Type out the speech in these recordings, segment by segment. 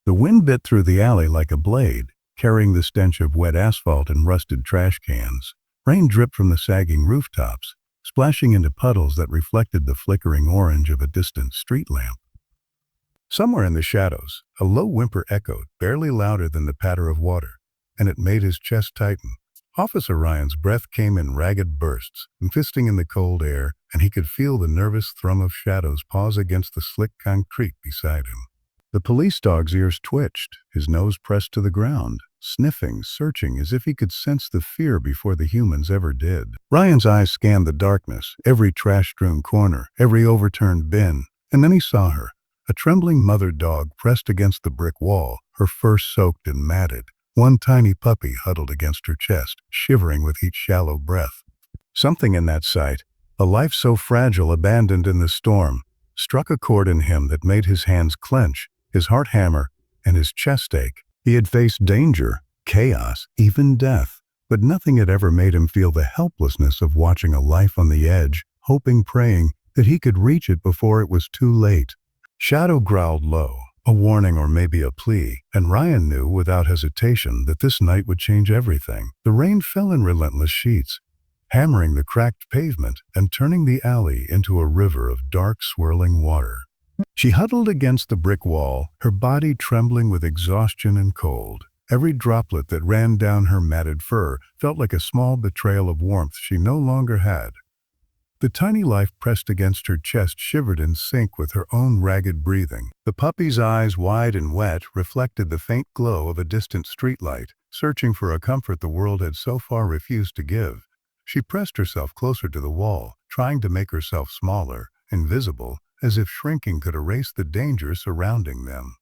The wind bit through the alley like a blade, carrying the stench of wet asphalt and rusted trash cans. Rain dripped from the sagging rooftops, splashing into puddles that reflected the flickering orange of a distant street lamp. Somewhere in the shadows, a low whimper echoed, barely louder than the patter of water, and it made his chest tighten. Officer Ryan's breath came in ragged bursts, fisting in the cold air, and he could feel the nervous thrum of shadows pause against the slick concrete beside him. The police dog's ears twitched, his nose pressed to the ground, sniffing, searching as if he could sense the fear before the humans ever did. Ryan's eyes scanned the darkness, every trash-strewn corner, every overturned bin, and then he saw her, a trembling mother dog pressed against the brick wall, her fur soaked and matted, one tiny puppy huddled against her chest, shivering with each shallow breath. Something in that sight, a life so fragile abandoned in the storm, struck a chord in him that made his hands clench, his heart hammer, and his chest ache. He had faced danger, chaos, even death, but nothing had ever made him feel the helplessness of watching a life on the edge, hoping, praying that he could reach it before it was too late. Shadow growled low, a warning or maybe a plea, and Ryan knew without hesitation that this night would change everything. The rain fell in relentless sheets, hammering the cracked pavement and turning the alley into a river of dark, swirling water. She huddled against the brick wall, her body trembling with exhaustion and cold. Every droplet that ran down her matted fur felt like a small betrayal of warmth she no longer had. The tiny life pressed against her chest shivered in sync with her own ragged breathing. The puppy's eyes, wide and wet, reflected the faint glow of a distant streetlight, searching for a comfort the world had so far refused to give. She pressed herself closer to the wall, trying to make herself smaller, invisible, as if shrinking could erase the danger surrounding them.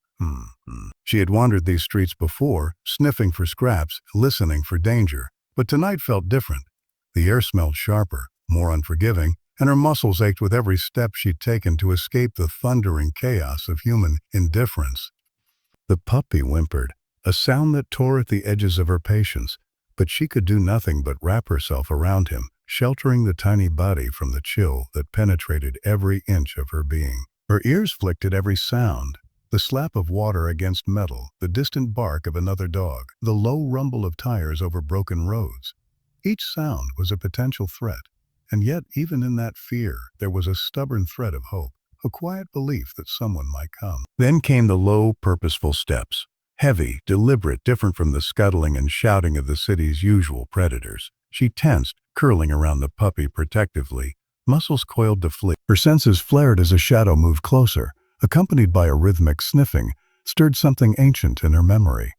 She had wandered these streets before, sniffing for scraps, listening for danger, but tonight felt different. The air smelled sharper, more unforgiving, and her muscles ached with every step she'd taken to escape the thundering chaos of human indifference. The puppy whimpered, a sound that tore at the edges of her patience, but she could do nothing but wrap herself around him, sheltering the tiny body from the chill that penetrated every inch of her being. Her ears flicked at every sound, the slap of water against metal, the distant bark of another dog, the low rumble of tires over broken roads. Each sound was a potential threat, and yet even in that fear there was a stubborn thread of hope, a quiet belief that someone might come. Then came the low, purposeful steps, heavy, deliberate, different from the scuttling and shouting of the city's usual predators. She tensed, curling around the puppy protectively, muscles coiled to flee. Her senses flared as a shadow moved closer, accompanied by a rhythmic sniffing, stirred something ancient in her memory.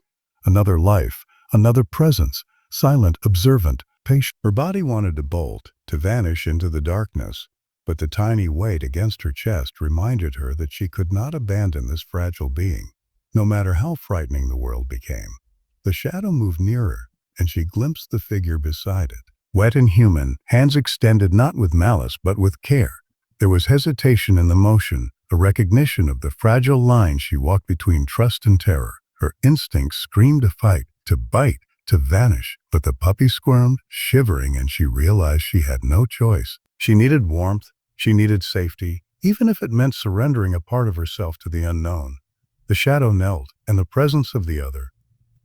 Another life, another presence, silent, observant, patient. Her body wanted to bolt, to vanish into the darkness, but the tiny weight against her chest reminded her that she could not abandon this fragile being, no matter how frightening the world became. The shadow moved nearer, and she glimpsed the figure beside it. Wet and human, hands extended not with malice but with care. There was hesitation in the motion, a recognition of the fragile line she walked between trust and terror. Her instincts screamed to fight, to bite, to vanish, but the puppy squirmed, shivering, and she realized she had no choice. She needed warmth, she needed safety, even if it meant surrendering a part of herself to the unknown. The shadow knelt, and the presence of the other,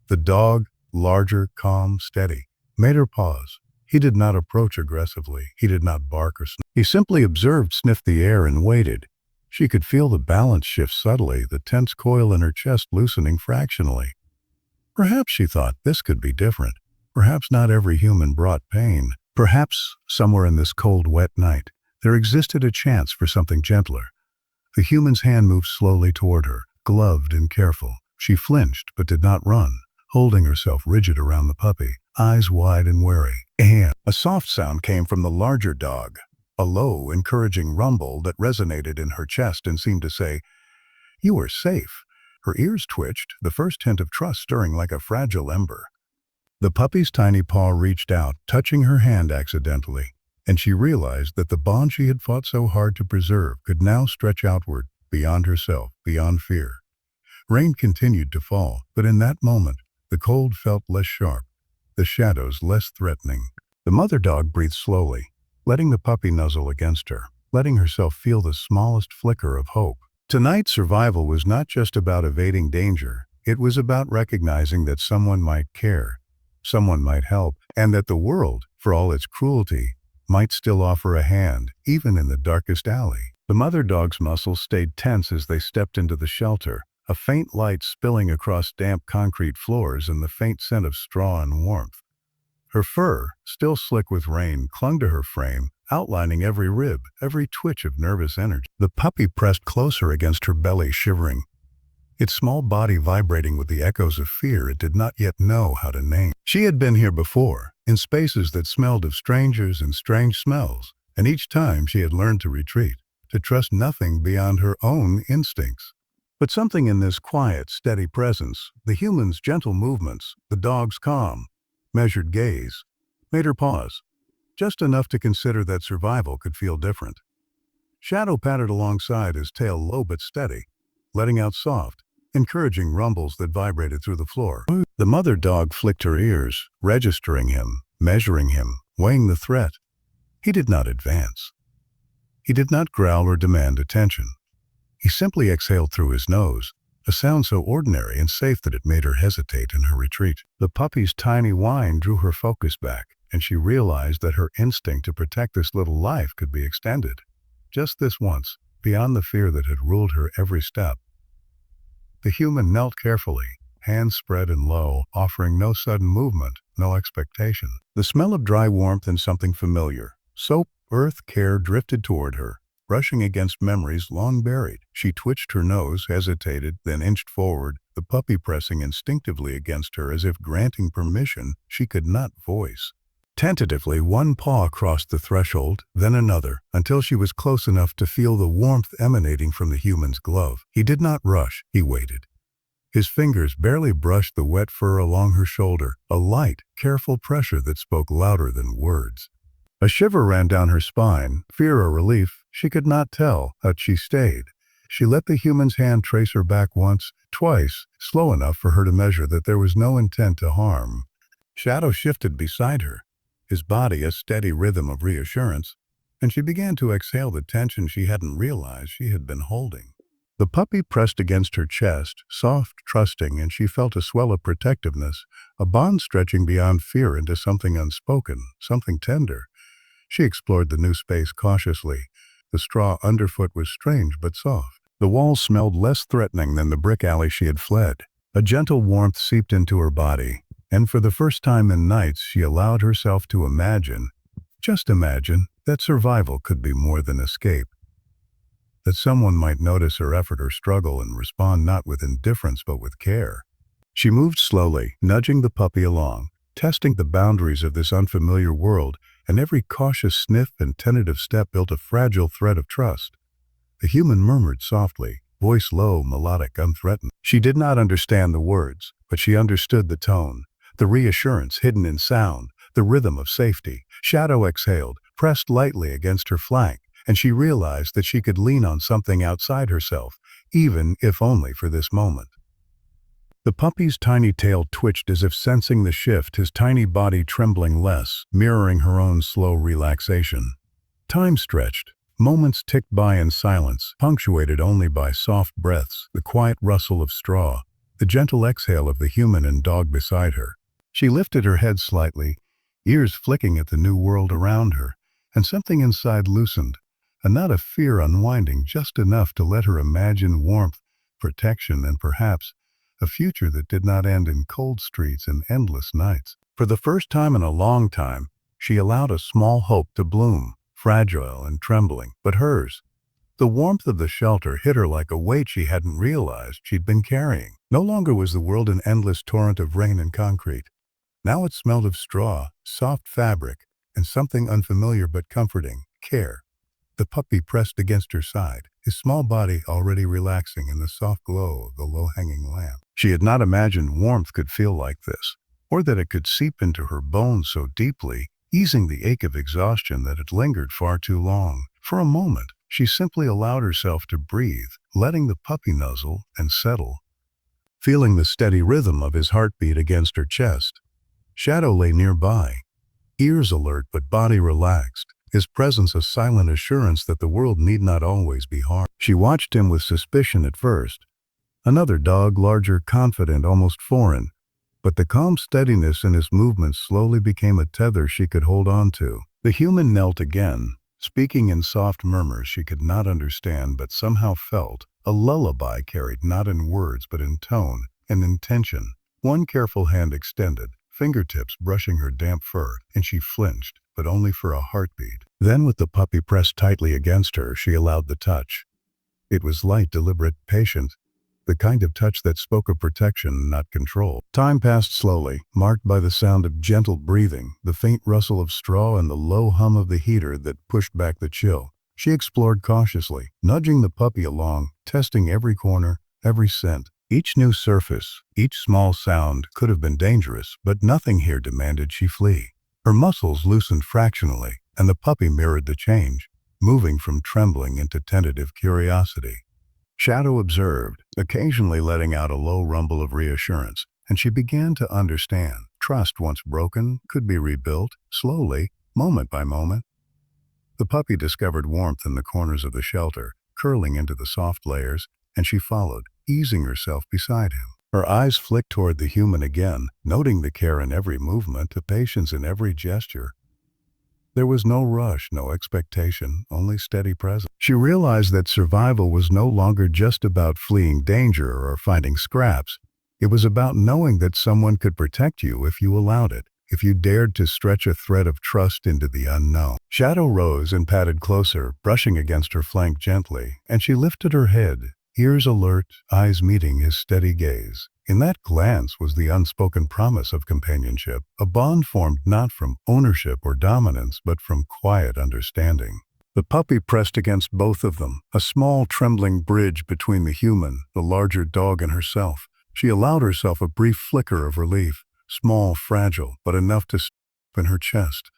the dog, larger, calm, steady, made her pause. He did not approach aggressively. He did not bark or sniff. He simply observed, sniffed the air, and waited. She could feel the balance shift subtly, the tense coil in her chest loosening fractionally. Perhaps, she thought, this could be different. Perhaps not every human brought pain. Perhaps, somewhere in this cold, wet night, there existed a chance for something gentler. The human's hand moved slowly toward her, gloved and careful. She flinched, but did not run, holding herself rigid around the puppy, eyes wide and wary. And a soft sound came from the larger dog, a low, encouraging rumble that resonated in her chest and seemed to say, "You are safe." Her ears twitched, the first hint of trust stirring like a fragile ember. The puppy's tiny paw reached out, touching her hand accidentally, and she realized that the bond she had fought so hard to preserve could now stretch outward, beyond herself, beyond fear. Rain continued to fall, but in that moment, the cold felt less sharp, the shadows less threatening. The mother dog breathed slowly, letting the puppy nuzzle against her, letting herself feel the smallest flicker of hope. Tonight's survival was not just about evading danger. It was about recognizing that someone might care, someone might help, and that the world, for all its cruelty, might still offer a hand, even in the darkest alley. The mother dog's muscles stayed tense as they stepped into the shelter, a faint light spilling across damp concrete floors and the faint scent of straw and warmth. Her fur, still slick with rain, clung to her frame, outlining every rib, every twitch of nervous energy. The puppy pressed closer against her belly, shivering, its small body vibrating with the echoes of fear it did not yet know how to name. She had been here before, in spaces that smelled of strangers and strange smells, and each time she had learned to retreat, to trust nothing beyond her own instincts. But something in this quiet, steady presence, the human's gentle movements, the dog's calm, measured gaze, made her pause, just enough to consider that survival could feel different. Shadow pattered alongside, his tail low but steady, letting out soft, encouraging rumbles that vibrated through the floor. The mother dog flicked her ears, registering him, measuring him, weighing the threat. He did not advance. He did not growl or demand attention. He simply exhaled through his nose, a sound so ordinary and safe that it made her hesitate in her retreat. The puppy's tiny whine drew her focus back, and she realized that her instinct to protect this little life could be extended. Just this once, beyond the fear that had ruled her every step. The human knelt carefully, hands spread and low, offering no sudden movement, no expectation. The smell of dry warmth and something familiar, soap, earth, care, drifted toward her, brushing against memories long buried. She twitched her nose, hesitated, then inched forward, the puppy pressing instinctively against her as if granting permission she could not voice. Tentatively, one paw crossed the threshold, then another, until she was close enough to feel the warmth emanating from the human's glove. He did not rush, he waited. His fingers barely brushed the wet fur along her shoulder, a light, careful pressure that spoke louder than words. A shiver ran down her spine, fear or relief, she could not tell, but she stayed. She let the human's hand trace her back once, twice, slow enough for her to measure that there was no intent to harm. Shadow shifted beside her, his body a steady rhythm of reassurance, and she began to exhale the tension she hadn't realized she had been holding. The puppy pressed against her chest, soft, trusting, and she felt a swell of protectiveness, a bond stretching beyond fear into something unspoken, something tender. She explored the new space cautiously. The straw underfoot was strange but soft. The walls smelled less threatening than the brick alley she had fled. A gentle warmth seeped into her body, and for the first time in nights she allowed herself to imagine, just imagine, that survival could be more than escape. That someone might notice her effort or struggle and respond not with indifference but with care. She moved slowly, nudging the puppy along, testing the boundaries of this unfamiliar world, and every cautious sniff and tentative step built a fragile thread of trust. The human murmured softly, voice low, melodic, unthreatened. She did not understand the words, but she understood the tone, the reassurance hidden in sound, the rhythm of safety. Shadow exhaled, pressed lightly against her flank, and she realized that she could lean on something outside herself, even if only for this moment. The puppy's tiny tail twitched as if sensing the shift, his tiny body trembling less, mirroring her own slow relaxation. Time stretched. Moments ticked by in silence, punctuated only by soft breaths, the quiet rustle of straw, the gentle exhale of the human and dog beside her. She lifted her head slightly, ears flicking at the new world around her, and something inside loosened, a knot of fear unwinding just enough to let her imagine warmth, protection, and perhaps a future that did not end in cold streets and endless nights. For the first time in a long time, she allowed a small hope to bloom, fragile and trembling, but hers. The warmth of the shelter hit her like a weight she hadn't realized she'd been carrying. No longer was the world an endless torrent of rain and concrete. Now it smelled of straw, soft fabric, and something unfamiliar but comforting, care. The puppy pressed against her side, his small body already relaxing in the soft glow of the low-hanging lamp. She had not imagined warmth could feel like this, or that it could seep into her bones so deeply, easing the ache of exhaustion that had lingered far too long. For a moment, she simply allowed herself to breathe, letting the puppy nuzzle and settle, feeling the steady rhythm of his heartbeat against her chest. Shadow lay nearby, ears alert but body relaxed, his presence a silent assurance that the world need not always be harmed. She watched him with suspicion at first, Another dog, larger, confident, almost foreign. But the calm steadiness in his movements slowly became a tether she could hold on to. The human knelt again, speaking in soft murmurs she could not understand but somehow felt, a lullaby carried not in words but in tone and intention. One careful hand extended, fingertips brushing her damp fur, and she flinched, but only for a heartbeat. Then, with the puppy pressed tightly against her, she allowed the touch. It was light, deliberate, patient, the kind of touch that spoke of protection, not control. Time passed slowly, marked by the sound of gentle breathing, the faint rustle of straw, and the low hum of the heater that pushed back the chill. She explored cautiously, nudging the puppy along, testing every corner, every scent. Each new surface, each small sound could have been dangerous, but nothing here demanded she flee. Her muscles loosened fractionally, and the puppy mirrored the change, moving from trembling into tentative curiosity. Shadow observed, occasionally letting out a low rumble of reassurance, and she began to understand. Trust, once broken, could be rebuilt, slowly, moment by moment. The puppy discovered warmth in the corners of the shelter, curling into the soft layers, and she followed, easing herself beside him. Her eyes flicked toward the human again, noting the care in every movement, the patience in every gesture. There was no rush, no expectation, only steady presence. She realized that survival was no longer just about fleeing danger or finding scraps. It was about knowing that someone could protect you if you allowed it, if you dared to stretch a thread of trust into the unknown. Shadow rose and padded closer, brushing against her flank gently, and she lifted her head, ears alert, eyes meeting his steady gaze. In that glance was the unspoken promise of companionship, a bond formed not from ownership or dominance, but from quiet understanding. The puppy pressed against both of them, a small, trembling bridge between the human, the larger dog, and herself. She allowed herself a brief flicker of relief, small, fragile, but enough to stop in her chest.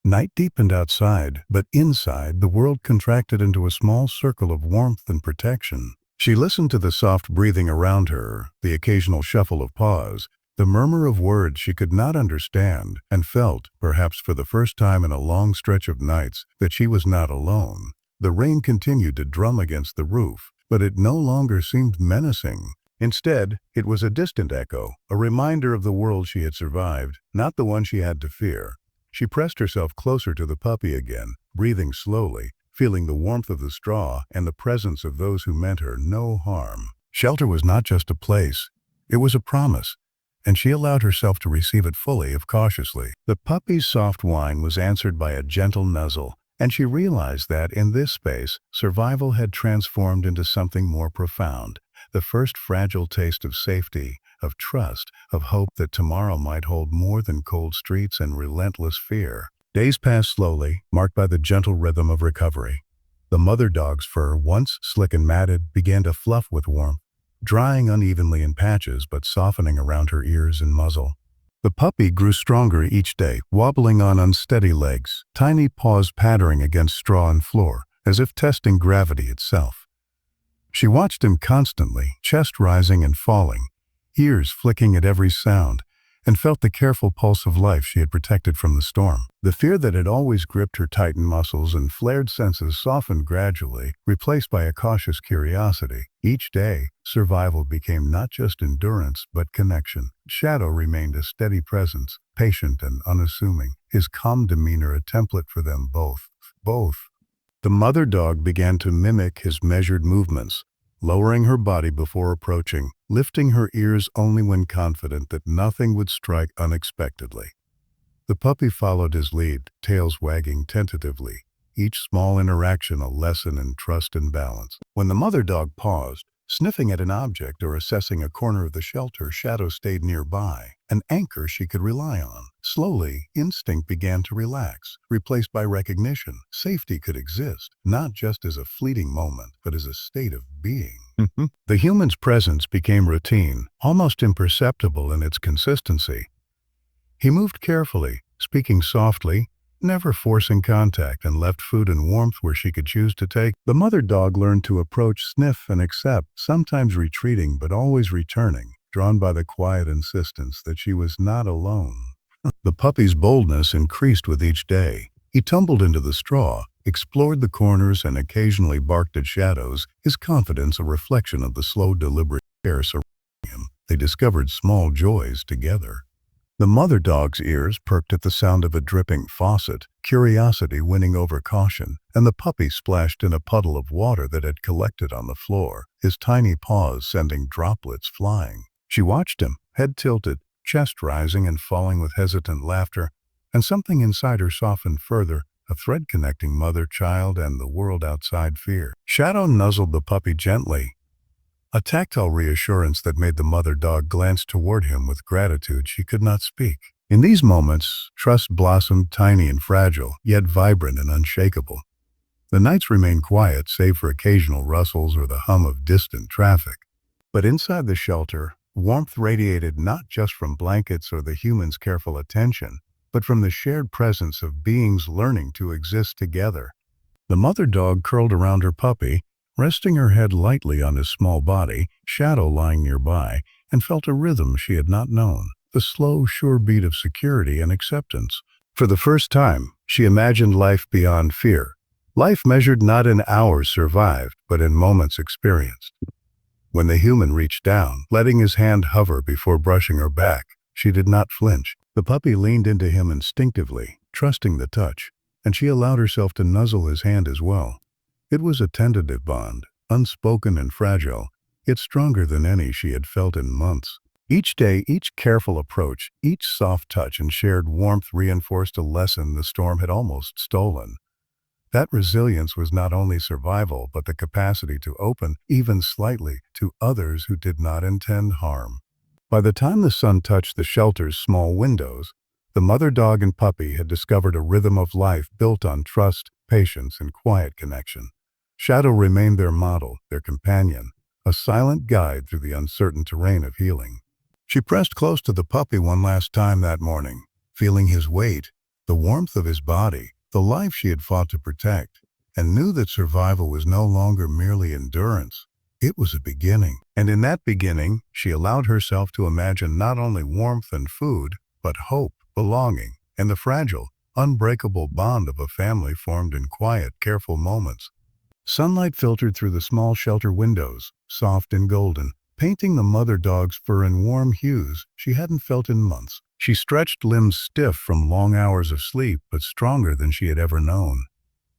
Night deepened outside, but inside, the world contracted into a small circle of warmth and protection. She listened to the soft breathing around her, the occasional shuffle of paws, the murmur of words she could not understand, and felt, perhaps for the first time in a long stretch of nights, that she was not alone. The rain continued to drum against the roof, but it no longer seemed menacing. Instead, it was a distant echo, a reminder of the world she had survived, not the one she had to fear. She pressed herself closer to the puppy again, breathing slowly, feeling the warmth of the straw and the presence of those who meant her no harm. Shelter was not just a place, it was a promise, and she allowed herself to receive it fully if cautiously. The puppy's soft whine was answered by a gentle nuzzle, and she realized that in this space, survival had transformed into something more profound, the first fragile taste of safety, of trust, of hope that tomorrow might hold more than cold streets and relentless fear. Days passed slowly, marked by the gentle rhythm of recovery. The mother dog's fur, once slick and matted, began to fluff with warmth, drying unevenly in patches but softening around her ears and muzzle. The puppy grew stronger each day, wobbling on unsteady legs, tiny paws pattering against straw and floor, as if testing gravity itself. She watched him constantly, chest rising and falling, ears flicking at every sound, and felt the careful pulse of life she had protected from the storm. The fear that had always gripped her tightened muscles and flared senses softened gradually, replaced by a cautious curiosity. Each day, survival became not just endurance, but connection. Shadow remained a steady presence, patient and unassuming, his calm demeanor a template for them both. The mother dog began to mimic his measured movements, lowering her body before approaching, lifting her ears only when confident that nothing would strike unexpectedly. The puppy followed his lead, tails wagging tentatively, each small interaction a lesson in trust and balance. When the mother dog paused, sniffing at an object or assessing a corner of the shelter, Shadow stayed nearby, an anchor she could rely on. Slowly, instinct began to relax, replaced by recognition. Safety could exist, not just as a fleeting moment, but as a state of being. The human's presence became routine, almost imperceptible in its consistency. He moved carefully, speaking softly, never forcing contact, and left food and warmth where she could choose to take. The mother dog learned to approach, sniff, and accept, sometimes retreating but always returning, drawn by the quiet insistence that she was not alone. The puppy's boldness increased with each day. He tumbled into the straw, explored the corners, and occasionally barked at shadows, his confidence a reflection of the slow, deliberate care surrounding him. They discovered small joys together. The mother dog's ears perked at the sound of a dripping faucet, curiosity winning over caution, and the puppy splashed in a puddle of water that had collected on the floor, his tiny paws sending droplets flying. She watched him, head tilted, chest rising and falling with hesitant laughter, and something inside her softened further, a thread connecting mother-child and the world outside fear. Shadow nuzzled the puppy gently, a tactile reassurance that made the mother dog glance toward him with gratitude she could not speak. In these moments, trust blossomed, tiny and fragile, yet vibrant and unshakable. The nights remained quiet, save for occasional rustles or the hum of distant traffic. But inside the shelter, warmth radiated not just from blankets or the humans' careful attention, but from the shared presence of beings learning to exist together. The mother dog curled around her puppy, resting her head lightly on his small body, Shadow lying nearby, and felt a rhythm she had not known, the slow, sure beat of security and acceptance. For the first time, she imagined life beyond fear, life measured not in hours survived, but in moments experienced. When the human reached down, letting his hand hover before brushing her back, she did not flinch. The puppy leaned into him instinctively, trusting the touch, and she allowed herself to nuzzle his hand as well. It was a tentative bond, unspoken and fragile, yet stronger than any she had felt in months. Each day, each careful approach, each soft touch and shared warmth reinforced a lesson the storm had almost stolen. That resilience was not only survival, but the capacity to open, even slightly, to others who did not intend harm. By the time the sun touched the shelter's small windows, the mother dog and puppy had discovered a rhythm of life built on trust, patience, and quiet connection. Shadow remained their model, their companion, a silent guide through the uncertain terrain of healing. She pressed close to the puppy one last time that morning, feeling his weight, the warmth of his body, the life she had fought to protect, and knew that survival was no longer merely endurance. It was a beginning. And in that beginning, she allowed herself to imagine not only warmth and food, but hope, belonging, and the fragile, unbreakable bond of a family formed in quiet, careful moments. Sunlight filtered through the small shelter windows, soft and golden, painting the mother dog's fur in warm hues she hadn't felt in months. She stretched limbs stiff from long hours of sleep, but stronger than she had ever known,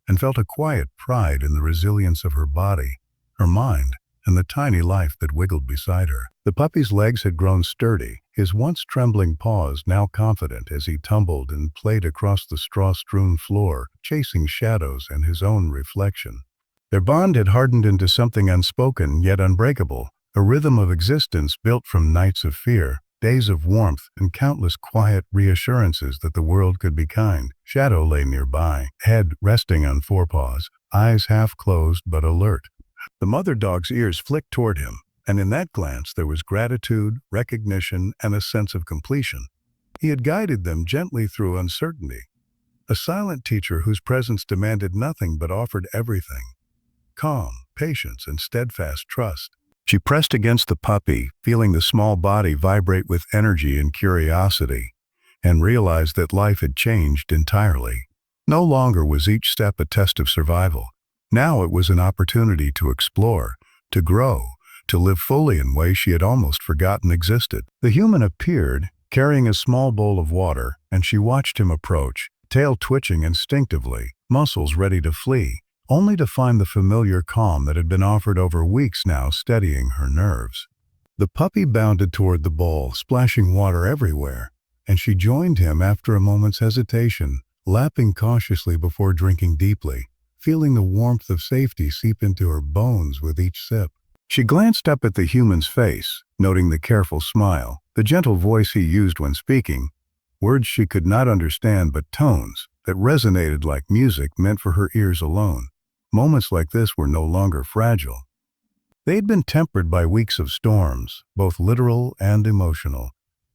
and felt a quiet pride in the resilience of her body, her mind, and the tiny life that wiggled beside her. The puppy's legs had grown sturdy, his once trembling paws now confident as he tumbled and played across the straw-strewn floor, chasing shadows and his own reflection. Their bond had hardened into something unspoken yet unbreakable, a rhythm of existence built from nights of fear, days of warmth, and countless quiet reassurances that the world could be kind. Shadow lay nearby, head resting on forepaws, eyes half closed but alert. The mother dog's ears flicked toward him, and in that glance there was gratitude, recognition, and a sense of completion. He had guided them gently through uncertainty, a silent teacher whose presence demanded nothing but offered everything: calm, patience, and steadfast trust. She pressed against the puppy, feeling the small body vibrate with energy and curiosity, and realized that life had changed entirely. No longer was each step a test of survival. Now it was an opportunity to explore, to grow, to live fully in ways she had almost forgotten existed. The human appeared, carrying a small bowl of water, and she watched him approach, tail twitching instinctively, muscles ready to flee, only to find the familiar calm that had been offered over weeks now steadying her nerves. The puppy bounded toward the bowl, splashing water everywhere, and she joined him after a moment's hesitation, lapping cautiously before drinking deeply, feeling the warmth of safety seep into her bones with each sip. She glanced up at the human's face, noting the careful smile, the gentle voice he used when speaking, words she could not understand but tones that resonated like music meant for her ears alone. Moments like this were no longer fragile. They had been tempered by weeks of storms, both literal and emotional,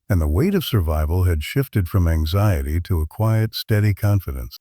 and the weight of survival had shifted from anxiety to a quiet, steady confidence.